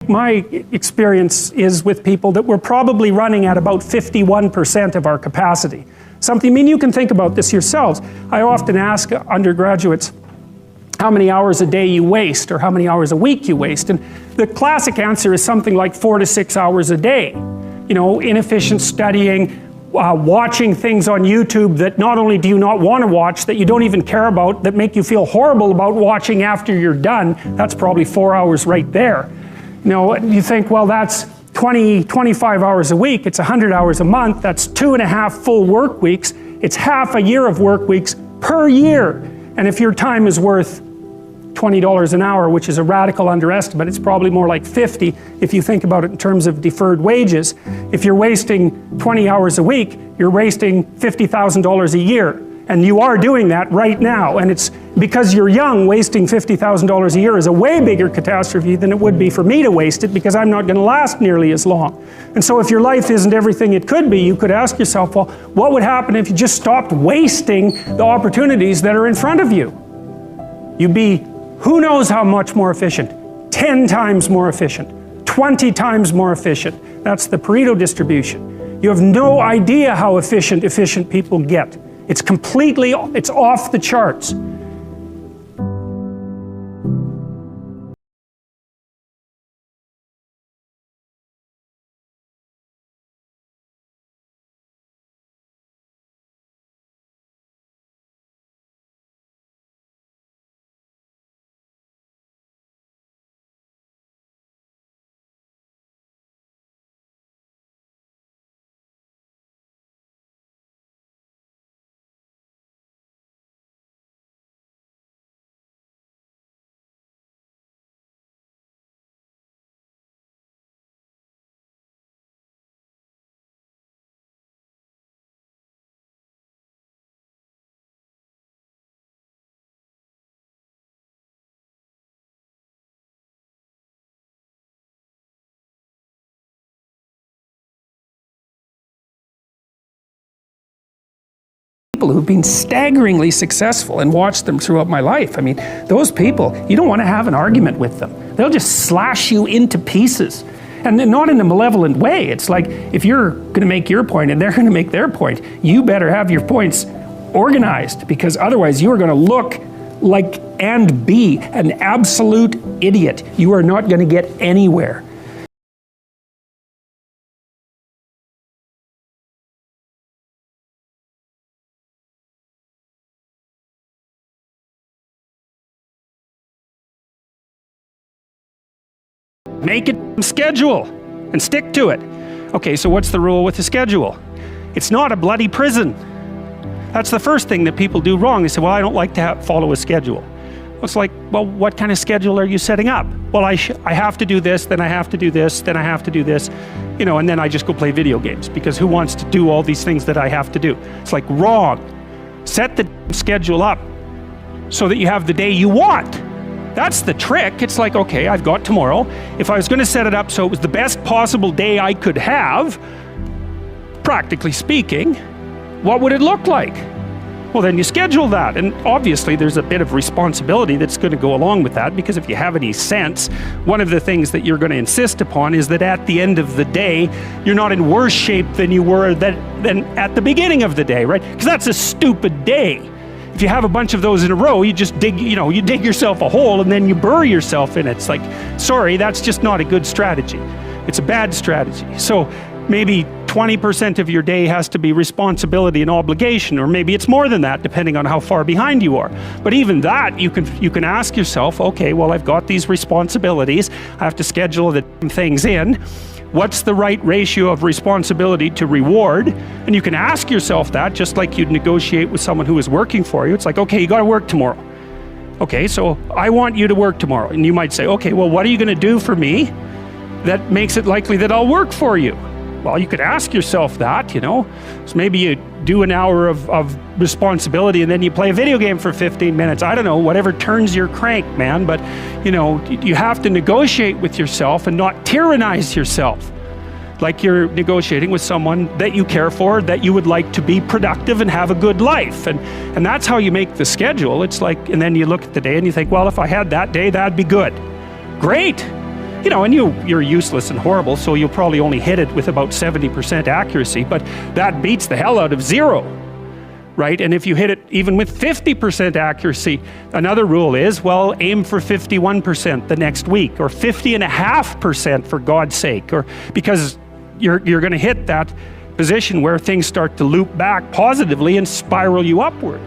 My experience is with people that we're probably running at about 51% of our capacity. Something, I mean, you can think about this yourselves. I often ask undergraduates how many hours a day you waste or how many hours a week you waste. And the classic answer is something like 4 to 6 hours a day. You know, inefficient studying, watching things on YouTube that not only do you not want to watch, that you don't even care about, that make you feel horrible about watching after you're done. That's probably 4 hours right there. You know, you think, well, that's 25 hours a week, it's 100 hours a month, that's 2.5 full work weeks, it's half a year of work weeks per year. And if your time is worth $20 an hour, which is a radical underestimate, it's probably more like 50 if you think about it in terms of deferred wages. If you're wasting 20 hours a week, you're wasting $50,000 a year. And you are doing that right now. And it's because you're young, wasting $50,000 a year is a way bigger catastrophe than it would be for me to waste it, because I'm not going to last nearly as long. And so if your life isn't everything it could be, you could ask yourself, well, what would happen if you just stopped wasting the opportunities that are in front of you? You'd be who knows how much more efficient, 10 times more efficient, 20 times more efficient. That's the Pareto distribution. You have no idea how efficient people get. It's completely, it's off the charts. People who've been staggeringly successful and watched them throughout my life. I mean, those people, you don't want to have an argument with them. They'll just slash you into pieces. And not in a malevolent way. It's like, if you're going to make your point and they're going to make their point, you better have your points organized, because otherwise you are going to look like and be an absolute idiot. You are not going to get anywhere. Make a schedule and stick to it. Okay, so what's the rule with the schedule? It's not a bloody prison. That's the first thing that people do wrong. They say, well, I don't like to follow a schedule. Well, it's like, well, what kind of schedule are you setting up? Well, I have to do this, then I have to do this, then I have to do this, you know, and then I just go play video games, because who wants to do all these things that I have to do? It's like, wrong. Set the schedule up so that you have the day you want. That's the trick. It's like, okay, I've got tomorrow. If I was going to set it up so it was the best possible day I could have, practically speaking, what would it look like? Well, then you schedule that. And obviously there's a bit of responsibility that's going to go along with that, because if you have any sense, one of the things that you're going to insist upon is that at the end of the day, you're not in worse shape than you were than at the beginning of the day, right? Because that's a stupid day. If you have a bunch of those in a row, you just dig, you know, you dig yourself a hole and then you bury yourself in it. It's like, sorry, that's just not a good strategy. It's a bad strategy. So maybe 20% of your day has to be responsibility and obligation, or maybe it's more than that, depending on how far behind you are. But even that, you can ask yourself, okay, well, I've got these responsibilities. I have to schedule the things in. What's the right ratio of responsibility to reward? And you can ask yourself that, just like you'd negotiate with someone who is working for you. It's like, okay, you got to work tomorrow. Okay, so I want you to work tomorrow. And you might say, okay, well, what are you going to do for me that makes it likely that I'll work for you? Well, you could ask yourself that, you know. So maybe you do an hour of responsibility and then you play a video game for 15 minutes. I don't know, whatever turns your crank, man. But, you know, you have to negotiate with yourself and not tyrannize yourself. Like you're negotiating with someone that you care for, that you would like to be productive and have a good life. And that's how you make the schedule. It's like, and then you look at the day and you think, well, if I had that day, that'd be good. Great. You know, and you're useless and horrible, so you'll probably only hit it with about 70% accuracy, but that beats the hell out of 0. Right? And if you hit it even with 50% accuracy, another rule is, well, aim for 51% the next week, or 50.5% for God's sake, or because you're going to hit that position where things start to loop back positively and spiral you upward.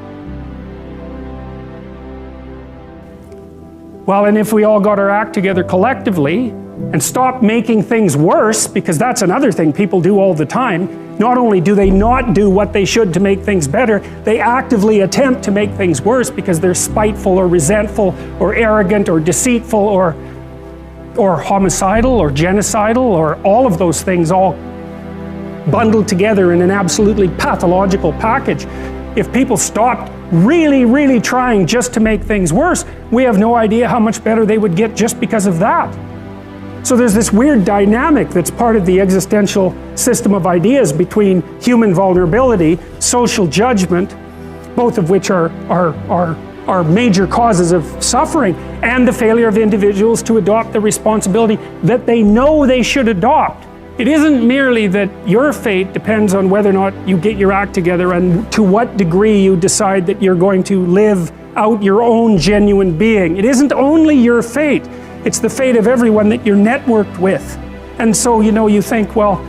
Well, and if we all got our act together collectively and stopped making things worse, because that's another thing people do all the time. Not only do they not do what they should to make things better, they actively attempt to make things worse because they're spiteful or resentful or arrogant or deceitful or homicidal or genocidal, or all of those things all bundled together in an absolutely pathological package. If people stopped really trying just to make things worse, we have no idea how much better they would get just because of that. So there's this weird dynamic that's part of the existential system of ideas between human vulnerability, social judgment, both of which are major causes of suffering, and the failure of individuals to adopt the responsibility that they know they should adopt. It isn't merely that your fate depends on whether or not you get your act together and to what degree you decide that you're going to live out your own genuine being. It isn't only your fate. It's the fate of everyone that you're networked with. And so, you know, you think, well,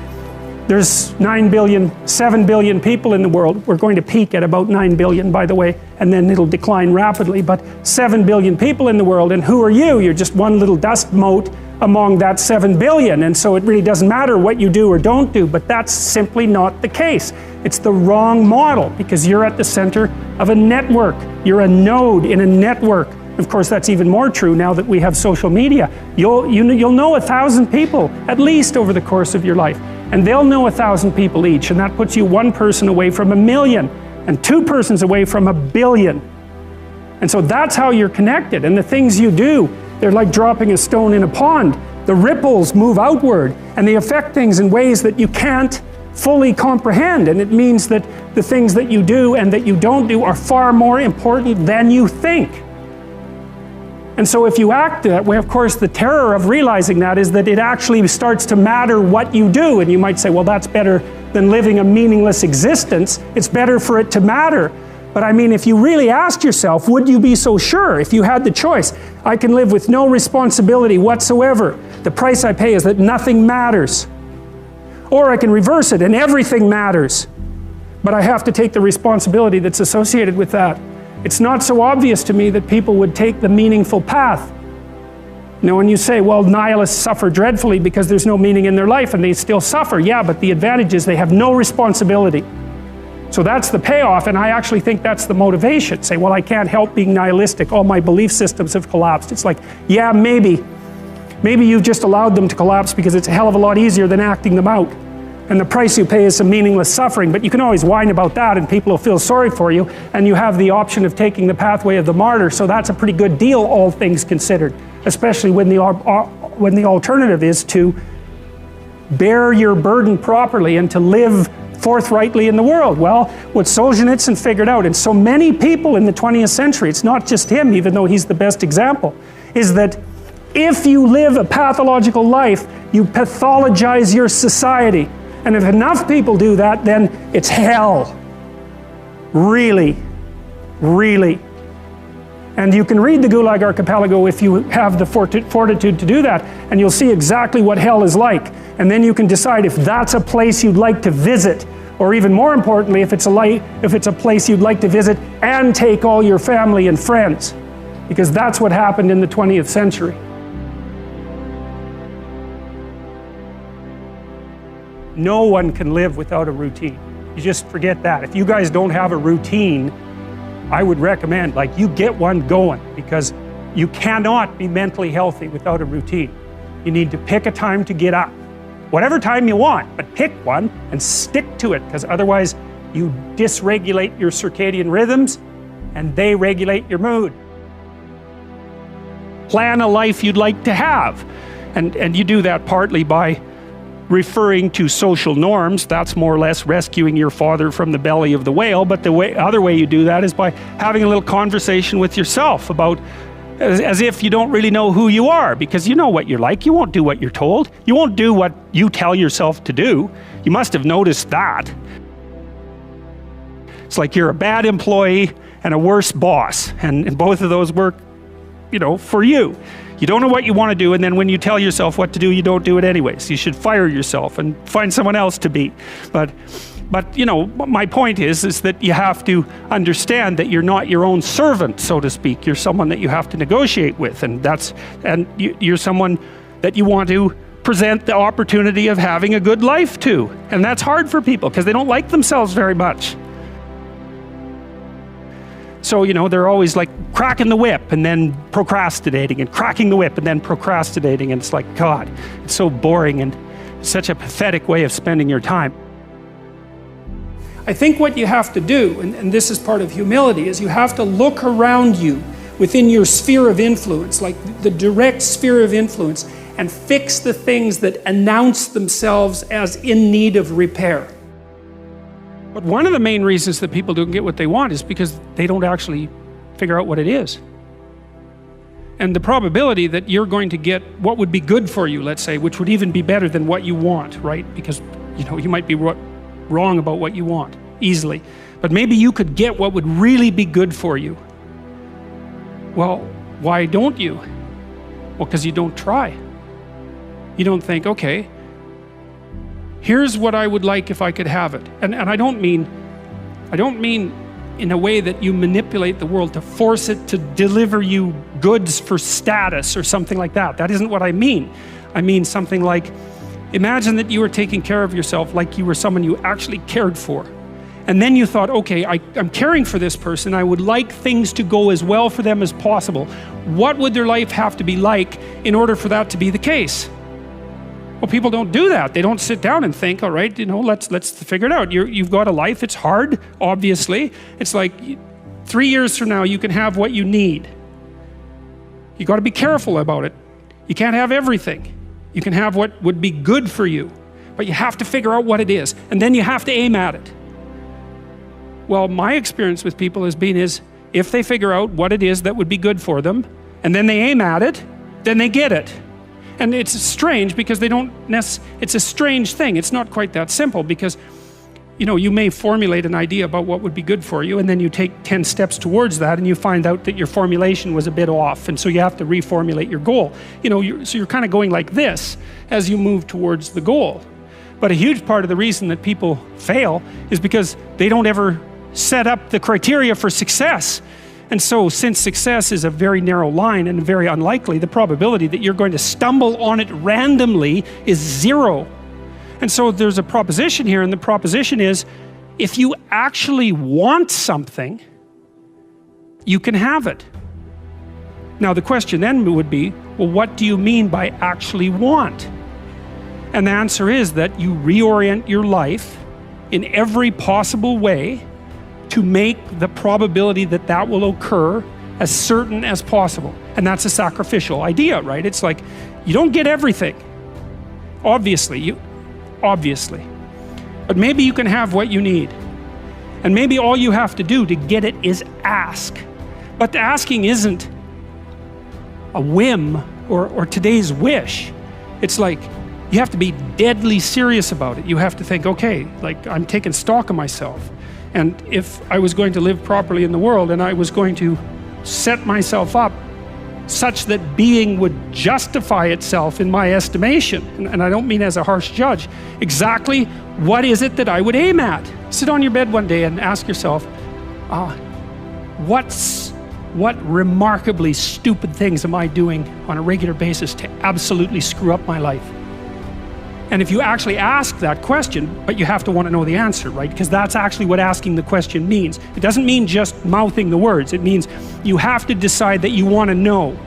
there's 9 billion, 7 billion people in the world. We're going to peak at about 9 billion, by the way, and then it'll decline rapidly, but 7 billion people in the world, and who are you? You're just one little dust mote among that 7 billion, and so it really doesn't matter what you do or don't do, but that's simply not the case. It's the wrong model, because you're at the center of a network. You're a node in a network. Of course, that's even more true now that we have social media. You'll know 1,000 people, at least over the course of your life. And they'll know 1,000 people each, and that puts you one person away from 1,000,000, and 2 persons away from 1,000,000,000. And so that's how you're connected, and the things you do, they're like dropping a stone in a pond. The ripples move outward, and they affect things in ways that you can't fully comprehend, and it means that the things that you do and that you don't do are far more important than you think. And so if you act that way, of course, the terror of realizing that is that it actually starts to matter what you do. And you might say, well, that's better than living a meaningless existence. It's better for it to matter. But I mean, if you really asked yourself, would you be so sure if you had the choice? I can live with no responsibility whatsoever. The price I pay is that nothing matters. Or I can reverse it and everything matters. But I have to take the responsibility that's associated with that. It's not so obvious to me that people would take the meaningful path. You know, when you say, well, nihilists suffer dreadfully because there's no meaning in their life and they still suffer. Yeah, but the advantage is they have no responsibility. So that's the payoff, and I actually think that's the motivation. Say, well, I can't help being nihilistic. All my belief systems have collapsed. It's like, yeah, maybe you've just allowed them to collapse because it's a hell of a lot easier than acting them out. And the price you pay is some meaningless suffering, but you can always whine about that and people will feel sorry for you, and you have the option of taking the pathway of the martyr, so that's a pretty good deal, all things considered, especially when the alternative is to bear your burden properly and to live forthrightly in the world. Well, what Solzhenitsyn figured out, and so many people in the 20th century, it's not just him, even though he's the best example, is that if you live a pathological life, you pathologize your society. And if enough people do that, then it's hell. Really. Really. And you can read the Gulag Archipelago if you have the fortitude to do that, and you'll see exactly what hell is like. And then you can decide if that's a place you'd like to visit, or even more importantly, if it's a place you'd like to visit and take all your family and friends. Because that's what happened in the 20th century. No one can live without a routine. You just forget that. If you guys don't have a routine, I would recommend, like, you get one going, because you cannot be mentally healthy without a routine. You need to pick a time to get up. Whatever time you want, but pick one and stick to it, because otherwise you dysregulate your circadian rhythms and they regulate your mood. Plan a life you'd like to have. And you do that partly by referring to social norms. That's more or less rescuing your father from the belly of the whale, but the other way you do that is by having a little conversation with yourself about as if you don't really know who you are, because you know what you're like. You won't do what you're told. You won't do what you tell yourself to do. You must have noticed that. It's like you're a bad employee and a worse boss, and both of those work, for you. You don't know what you want to do, and then when you tell yourself what to do, you don't do it anyways. You should fire yourself and find someone else to beat. But my point is that you have to understand that you're not your own servant, so to speak. You're someone that you have to negotiate with, and you're someone that you want to present the opportunity of having a good life to. And that's hard for people because they don't like themselves very much. So, they're always like cracking the whip and then procrastinating, and cracking the whip and then procrastinating. And it's like, God, it's so boring and such a pathetic way of spending your time. I think what you have to do, and this is part of humility, is you have to look around you within your sphere of influence, like the direct sphere of influence, and fix the things that announce themselves as in need of repair. But one of the main reasons that people don't get what they want is because they don't actually figure out what it is. And the probability that you're going to get what would be good for you, let's say, which would even be better than what you want, right? Because, you might be wrong about what you want, easily. But maybe you could get what would really be good for you. Well, why don't you? Well, because you don't try. You don't think, okay, here's what I would like if I could have it. And I don't mean in a way that you manipulate the world to force it to deliver you goods for status or something like that. That isn't what I mean. I mean something like, imagine that you were taking care of yourself like you were someone you actually cared for. And then you thought, okay, I'm caring for this person. I would like things to go as well for them as possible. What would their life have to be like in order for that to be the case? Well, people don't do that. They don't sit down and think, all right, let's figure it out. You've got a life. It's hard, obviously. It's like 3 years from now, you can have what you need. You got to be careful about it. You can't have everything. You can have what would be good for you, but you have to figure out what it is, and then you have to aim at it. Well, my experience with people has been if they figure out what it is that would be good for them, and then they aim at it, then they get it. And it's strange because it's a strange thing. It's not quite that simple because, you may formulate an idea about what would be good for you, and then you take 10 steps towards that and you find out that your formulation was a bit off, and so you have to reformulate your goal. So you're kind of going like this as you move towards the goal. But a huge part of the reason that people fail is because they don't ever set up the criteria for success. And so, since success is a very narrow line and very unlikely, the probability that you're going to stumble on it randomly is 0. And so there's a proposition here, and the proposition is, if you actually want something, you can have it. Now the question then would be, well, what do you mean by actually want? And the answer is that you reorient your life in every possible way to make the probability that that will occur as certain as possible. And that's a sacrificial idea, right? It's like, you don't get everything. Obviously. But maybe you can have what you need. And maybe all you have to do to get it is ask. But the asking isn't a whim or today's wish. It's like, you have to be deadly serious about it. You have to think, okay, like, I'm taking stock of myself. And if I was going to live properly in the world, and I was going to set myself up such that being would justify itself in my estimation, and I don't mean as a harsh judge, exactly what is it that I would aim at? Sit on your bed one day and ask yourself, what remarkably stupid things am I doing on a regular basis to absolutely screw up my life? And if you actually ask that question, but you have to want to know the answer, right? Because that's actually what asking the question means. It doesn't mean just mouthing the words. It means you have to decide that you want to know.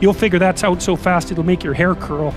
You'll figure that's out so fast it'll make your hair curl.